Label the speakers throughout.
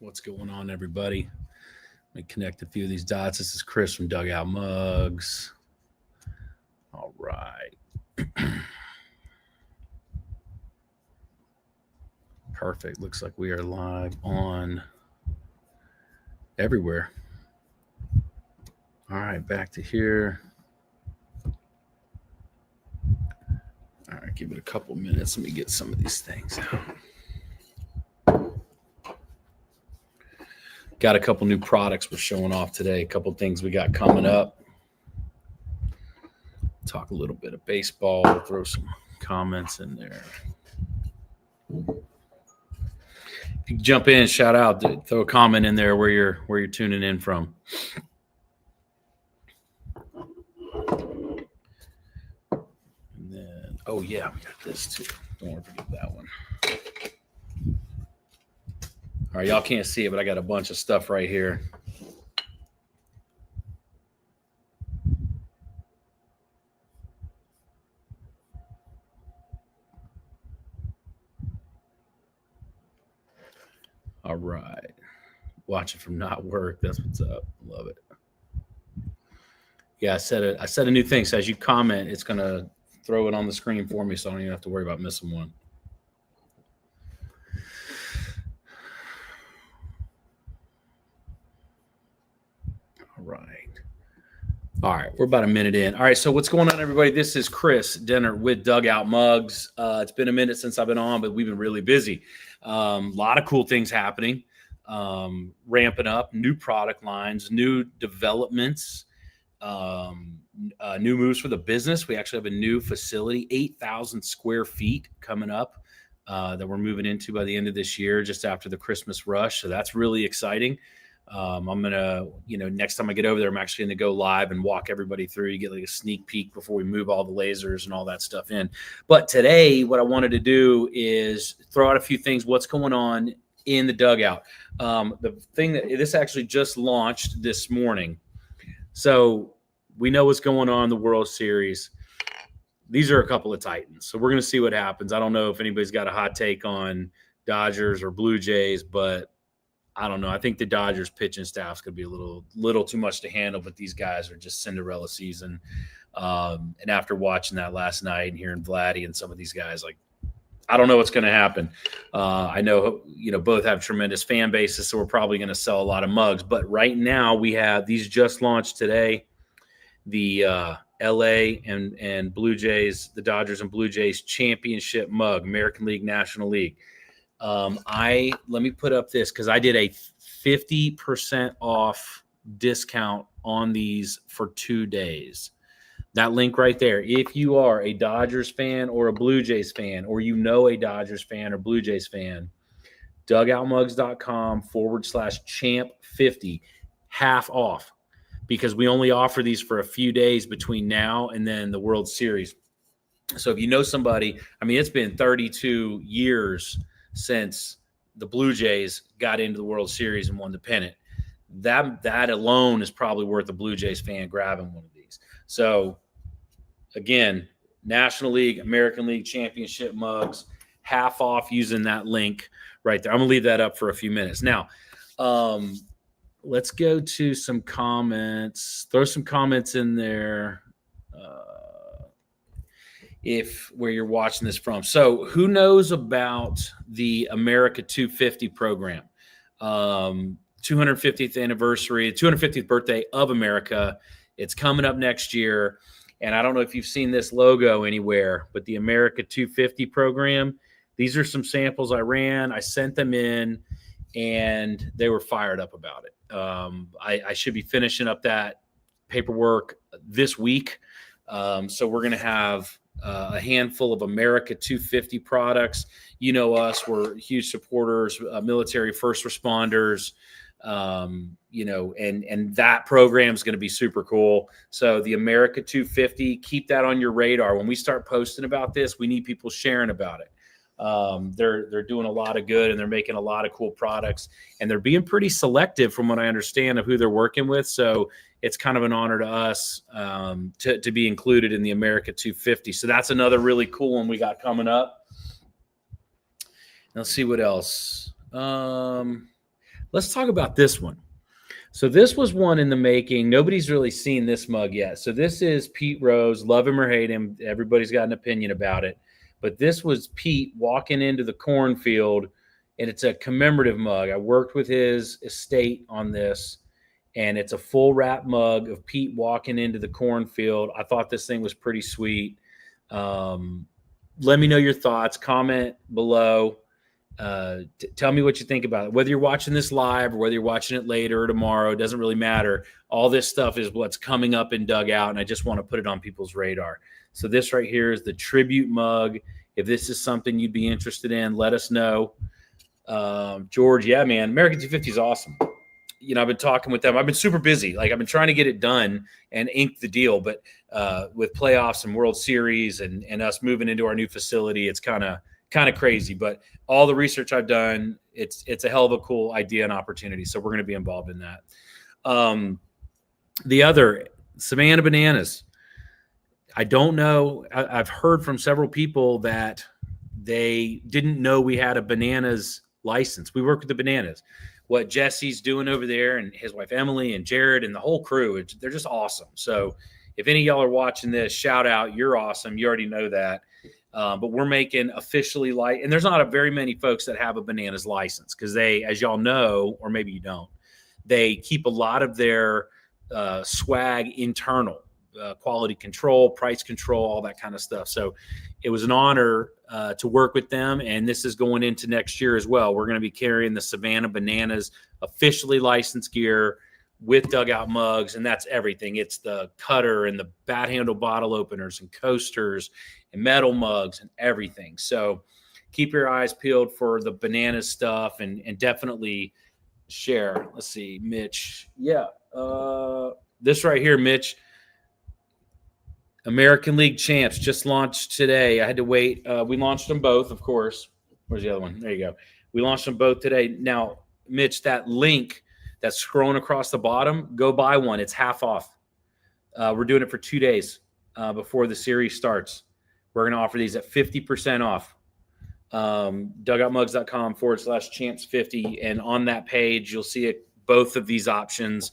Speaker 1: What's going on, everybody? Let me connect a few of these dots. This is Chris from Dugout Mugs. All right. Perfect. Looks like we are live on everywhere. All right, back to here. All right, give it a couple minutes. Let me get some of these things out. Got a couple new products we're showing off today. A couple things we got coming up. Talk a little bit of baseball. Throw some comments in there. If you jump in, shout out, throw a comment in there where you're tuning in from. And then, oh yeah, we got this too. Don't want to forget that one. All right, y'all can't see it, but I got a bunch of stuff right here. All right. Watch it from not work. That's what's up. Love it. Yeah, I said a new thing. So as you comment, it's gonna throw it on the screen for me, so I don't even have to worry about missing one. All right. All right, we're about a minute in. All right, so what's going on, everybody? This is Chris Denner with Dugout Mugs. It's been a minute since I've been on, but we've been really busy. A lot of cool things happening, ramping up, new product lines, new developments, new moves for the business. We actually have a new facility, 8,000 square feet coming up that we're moving into by the end of this year, just after the Christmas rush. So that's really exciting. I'm going to, next time I get over there, I'm actually going to go live and walk everybody through. You get like a sneak peek before we move all the lasers and all that stuff in. But today, what I wanted to do is throw out a few things, what's going on in the dugout. The thing that this actually just launched this morning. So we know what's going on in the World Series. These are a couple of Titans. So we're going to see what happens. I don't know if anybody's got a hot take on Dodgers or Blue Jays, but I don't know. I think the Dodgers pitching staff's going to be a little too much to handle, but these guys are just Cinderella season. And after watching that last night and hearing Vladdy and some of these guys, like, I don't know what's going to happen. I know, both have tremendous fan bases, so we're probably going to sell a lot of mugs. But right now we have these just launched today. The LA and Blue Jays, the Dodgers and Blue Jays championship mug, American League, National League. Let me put up this because I did a 50% off discount on these for 2 days. That link right there. If you are a Dodgers fan or a Blue Jays fan, or a Dodgers fan or Blue Jays fan, dugoutmugs.com/champ50, half off, because we only offer these for a few days between now and then the World Series. So if you know somebody, it's been 32 years since the Blue Jays got into the World Series and won the pennant. That alone is probably worth a Blue Jays fan grabbing one of these. So again, National League, American League championship mugs, half off using that link right there. I'm gonna leave that up for a few minutes. Now, let's go to some comments. Throw some comments in there. Where you're watching this from. So who knows about the America 250 program? 250th anniversary, 250th birthday of America. It's coming up next year. And I don't know if you've seen this logo anywhere, but the America 250 program, these are some samples I ran. I sent them in and they were fired up about it. I should be finishing up that paperwork this week. So we're going to have a handful of America 250 products. You know us, we're huge supporters, military first responders, and that program is going to be super cool. So the America 250, keep that on your radar. When we start posting about this, we need people sharing about it. They're doing a lot of good and they're making a lot of cool products, and they're being pretty selective from what I understand of who they're working with. So it's kind of an honor to us to be included in the America 250. So that's another really cool one we got coming up. Let's see what else. Let's talk about this one. So this was one in the making. Nobody's really seen this mug yet. So this is Pete Rose. Love him or hate him. Everybody's got an opinion about it. But this was Pete walking into the cornfield, and it's a commemorative mug. I worked with his estate on this, and it's a full wrap mug of Pete walking into the cornfield. I thought this thing was pretty sweet. Let me know your thoughts. Comment below. Tell me what you think about it. Whether you're watching this live or whether you're watching it later or tomorrow, it doesn't really matter. All this stuff is what's coming up in Dugout, and I just want to put it on people's radar. So this right here is the tribute mug. If this is something you'd be interested in, let us know. George, yeah, man, American 250 is awesome. You know, I've been talking with them. I've been super busy. Like, I've been trying to get it done and ink the deal, but with playoffs and World Series and us moving into our new facility, it's kind of crazy. But all the research I've done, it's a hell of a cool idea and opportunity. So we're going to be involved in that. The other, Savannah Bananas. I don't know. I've heard from several people that they didn't know we had a bananas license. We work with the Bananas. What Jesse's doing over there, and his wife Emily and Jared and the whole crew, they're just awesome. So if any of y'all are watching this, shout out. You're awesome. You already know that. But we're making officially and there's not very many folks that have a Bananas license because they, as y'all know, or maybe you don't, they keep a lot of their swag internal, quality control, price control, all that kind of stuff. So it was an honor to work with them, and this is going into next year as well. We're going to be carrying the Savannah Bananas officially licensed gear with Dugout mugs, and that's everything. It's the cutter and the bat handle bottle openers and coasters and metal mugs and everything. So keep your eyes peeled for the Bananas stuff, and definitely share. Let's see, Mitch. Yeah. This right here, Mitch. American League Champs just launched today. I had to wait. We launched them both, of course. Where's the other one? There you go. We launched them both today. Now, Mitch, that link that's scrolling across the bottom, go buy one. It's half off. We're doing it for 2 days before the series starts. We're going to offer these at 50% off. Dugoutmugs.com/champs50. And on that page, you'll see both of these options,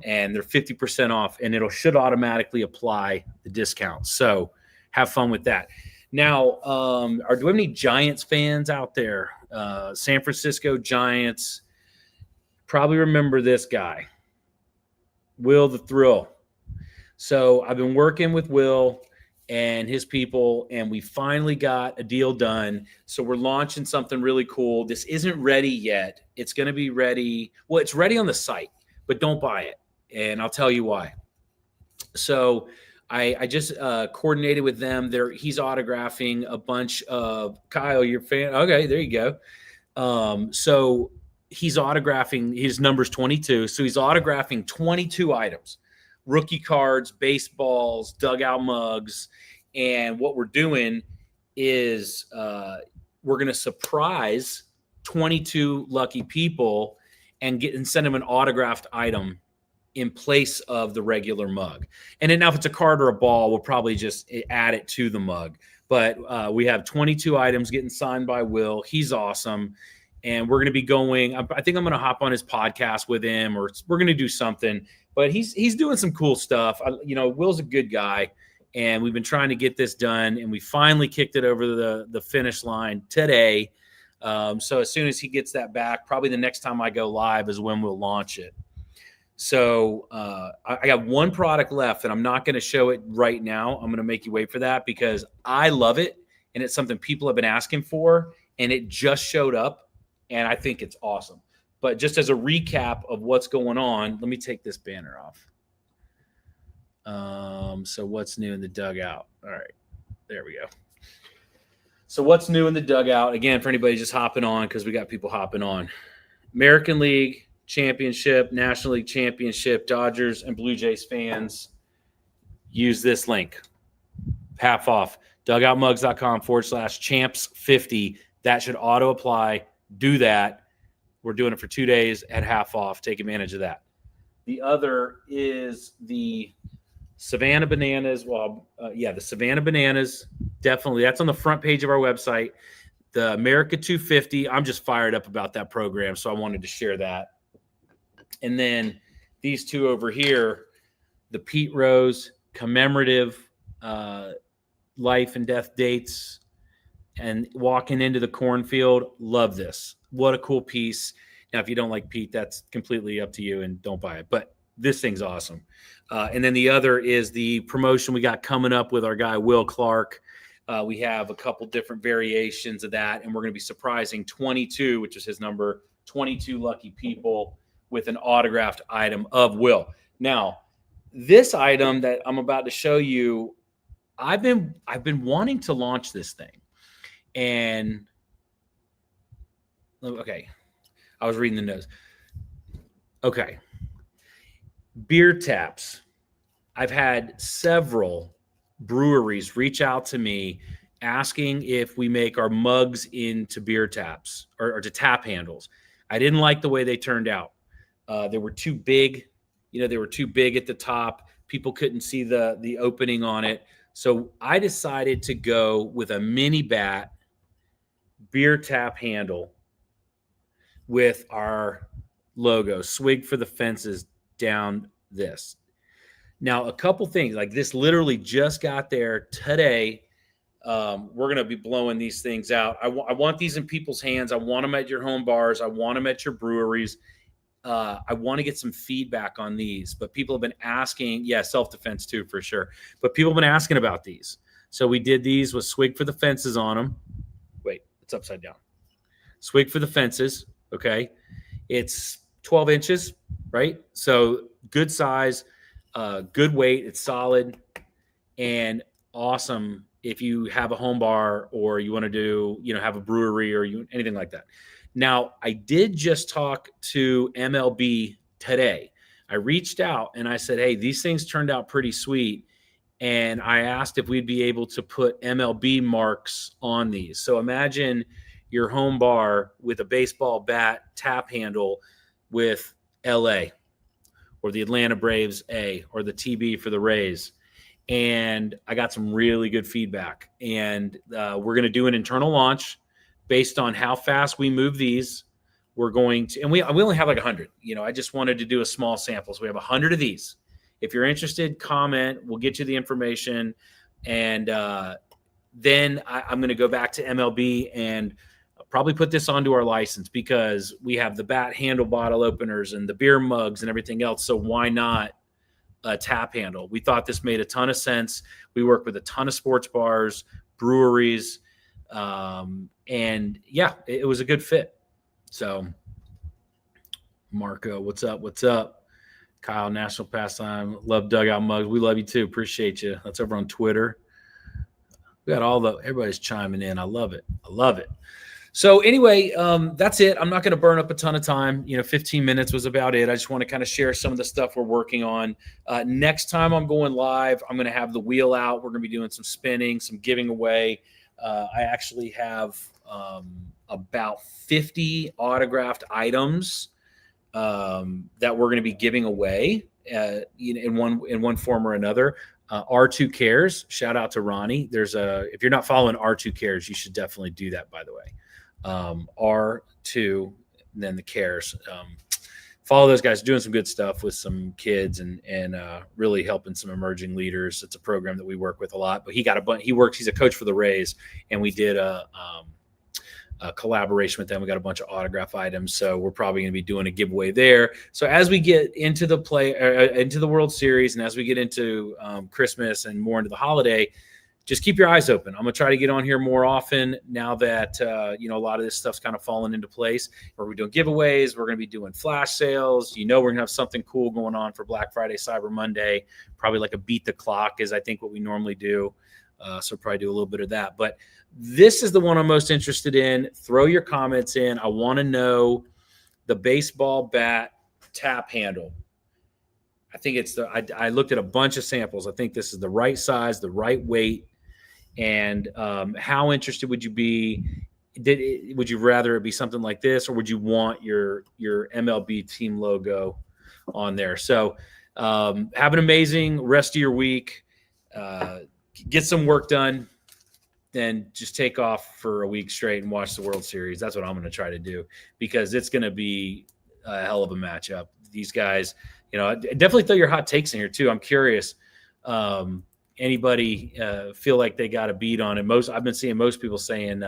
Speaker 1: and they're 50% off, and should automatically apply the discount. So have fun with that. Now, do we have any Giants fans out there? San Francisco Giants. Probably remember this guy, Will the Thrill. So I've been working with Will and his people, and we finally got a deal done. So we're launching something really cool. This isn't ready yet. It's going to be ready. Well, it's ready on the site, but don't buy it. And I'll tell you why. So I just coordinated with them. He's autographing a bunch of Kyle, your fan. Okay, there you go. So he's autographing, his number's 22. So he's autographing 22 items, rookie cards, baseballs, dugout mugs. And what we're doing is we're going to surprise 22 lucky people and send them an autographed item in place of the regular mug. And then now if it's a card or a ball, we'll probably just add it to the mug. But we have 22 items getting signed by Will. He's awesome. And we're going to be going, I think I'm going to hop on his podcast with him, or we're going to do something. But he's doing some cool stuff. Will's a good guy, and we've been trying to get this done, and we finally kicked it over the finish line today. So as soon as he gets that back, probably the next time I go live is when we'll launch it. So I got one product left, and I'm not going to show it right now. I'm going to make you wait for that because I love it, and it's something people have been asking for, and it just showed up, and I think it's awesome. But just as a recap of what's going on, let me take this banner off. So what's new in the dugout? All right, there we go. So what's new in the dugout? Again, for anybody just hopping on, because we got people hopping on. American League Championship, National League Championship, Dodgers and Blue Jays fans, use this link. Half off. Dugoutmugs.com/champs50. That should auto apply. Do that. We're doing it for 2 days at half off. Take advantage of that. The other is the Savannah Bananas. The Savannah Bananas. Definitely. That's on the front page of our website. The America 250. I'm just fired up about that program, so I wanted to share that. And then these two over here, the Pete Rose commemorative life and death dates and walking into the cornfield. Love this. What a cool piece. Now, if you don't like Pete, that's completely up to you and don't buy it. But this thing's awesome. And then the other is the promotion we got coming up with our guy, Will Clark. We have a couple different variations of that, and we're going to be surprising 22, which is his number, 22 lucky people with an autographed item of Will. Now, this item that I'm about to show you, I've been wanting to launch this thing. And okay, I was reading the notes. Okay. Beer taps. I've had several breweries reach out to me asking if we make our mugs into beer taps or to tap handles. I didn't like the way they turned out. They were too big. They were too big at the top. People couldn't see the opening on it. So I decided to go with a mini bat beer tap handle with our logo, Swig for the Fences, down this. Now, a couple things, like this literally just got there today. We're going to be blowing these things out. I want these in people's hands. I want them at your home bars. I want them at your breweries. I want to get some feedback on these, but people have been asking, self-defense too, for sure. But people have been asking about these. So we did these with Swig for the Fences on them. Wait, it's upside down. Swig for the Fences. Okay. It's 12 inches, right? So good size, good weight. It's solid and awesome if you have a home bar or you want to do, have a brewery or anything like that. Now, I did just talk to MLB today. I reached out and I said, hey, these things turned out pretty sweet. And I asked if we'd be able to put MLB marks on these. So imagine your home bar with a baseball bat tap handle with LA or the Atlanta Braves A or the TB for the Rays. And I got some really good feedback. And we're going to do an internal launch based on how fast we move these. We're going to, and we only have like 100. I just wanted to do a small sample. So we have 100 of these. If you're interested, comment. We'll get you the information. And then I'm going to go back to MLB and probably put this onto our license because we have the bat handle bottle openers and the beer mugs and everything else. So why not a tap handle? We thought this made a ton of sense. We work with a ton of sports bars, breweries, and yeah, it was a good fit. So Marco, what's up? What's up? Kyle, National Pastime, love Dugout mugs. We love you too. Appreciate you. That's over on Twitter. We got everybody's chiming in. I love it. I love it. So anyway, that's it. I'm not going to burn up a ton of time. 15 minutes was about it. I just want to kind of share some of the stuff we're working on. Next time I'm going live, I'm going to have the wheel out. We're going to be doing some spinning, some giving away. I actually have about 50 autographed items that we're going to be giving away in one form or another. R2 Cares, shout out to Ronnie. If you're not following R2 Cares, you should definitely do that, by the way. R2, and then the Cares. Follow those guys, doing some good stuff with some kids and really helping some emerging leaders. It's a program that we work with a lot, but he's a coach for the Rays, and we did a collaboration with them. We got a bunch of autograph items, so we're probably going to be doing a giveaway there. So as we get into into the World Series, and as we get into Christmas and more into the holiday, just keep your eyes open. I'm going to try to get on here more often now that, a lot of this stuff's kind of fallen into place. We're doing giveaways. We're going to be doing flash sales. We're going to have something cool going on for Black Friday, Cyber Monday, probably like a beat the clock is I think what we normally do. So probably do a little bit of that. But this is the one I'm most interested in. Throw your comments in. I want to know the baseball bat tap handle. I think I looked at a bunch of samples. I think this is the right size, the right weight. And how interested would you be? Would you rather it be something like this, or would you want your MLB team logo on there? So have an amazing rest of your week. Get some work done. Then just take off for a week straight and watch the World Series. That's what I'm going to try to do because it's going to be a hell of a matchup. these guys. Definitely throw your hot takes in here too. I'm curious. Anybody feel like they got a beat on it? I've been seeing most people saying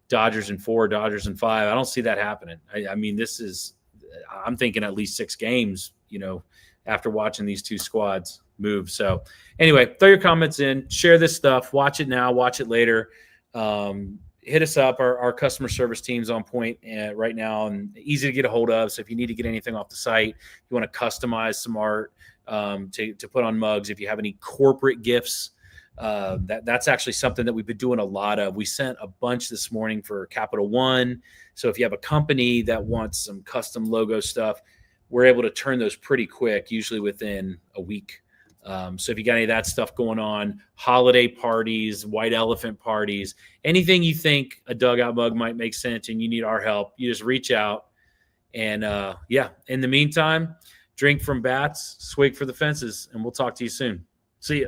Speaker 1: Dodgers in 4, Dodgers in 5. I don't see that happening. I mean, I'm thinking at least 6 games, after watching these two squads move. So anyway, throw your comments in, share this stuff, watch it now, watch it later. Hit us up. Our customer service team's on point right now and easy to get a hold of. So if you need to get anything off the site, you want to customize some art to put on mugs, if you have any corporate gifts, that's actually something that we've been doing a lot of. We sent a bunch this morning for Capital One. So if you have a company that wants some custom logo stuff, we're able to turn those pretty quick, usually within a week. So if you got any of that stuff going on, holiday parties, white elephant parties, anything you think a Dugout mug might make sense and you need our help, you just reach out. And in the meantime, drink from bats, swig for the fences, and we'll talk to you soon. See ya.